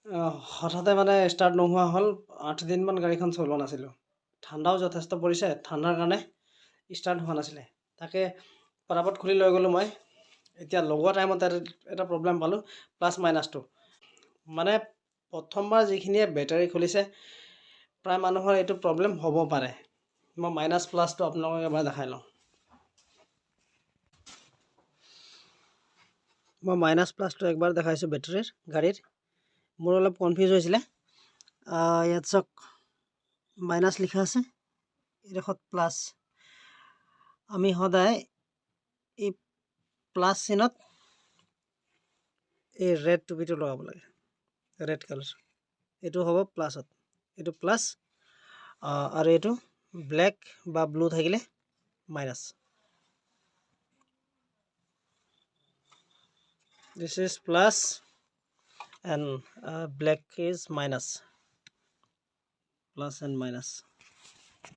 হঠাতে মানে ষ্টাৰ্ট নোহোৱা হ'ল 8 দিনমান গাড়ীখন চলোৱা নাছিলোঁ। ঠাণ্ডাও যথেষ্ট পৰিছে, ঠাণ্ডাৰ কাৰণে ষ্টাৰ্ট হোৱা নাছিলে। তাকে পটাপট খুলি লৈ গ'লোঁ মই। এতিয়া লগোৱা টাইমত এটা প্ৰব্লেম পালোঁ, প্লাছ মাইনাছটো। মানে প্ৰথমবাৰ যিখিনিয়ে বেটাৰী খুলিছে প্ৰায় মানুহৰ এইটো প্ৰব্লেম হ'ব পাৰে। মই মাইনাছ প্লাছটো আপোনালোকক এবাৰ দেখাই লওঁ। মই মাইনাছ প্লাছটো একবাৰ দেখাইছোঁ বেটাৰীৰ গাড়ীৰ। মোৰ অলপ কনফিউজ হৈছিলে। ইয়াত চাওক মাইনাছ লিখা আছে, এইডোখৰত প্লাছ। আমি সদায় এই প্লাছ চিনত এই ৰেড টুপিটো লগাব লাগে, ৰেড কালাৰ। এইটো হ'ব প্লাছত, এইটো প্লাছ, আৰু এইটো ব্লেক বা ব্লু থাকিলে minus. This is plus and black is minus, plus and minus.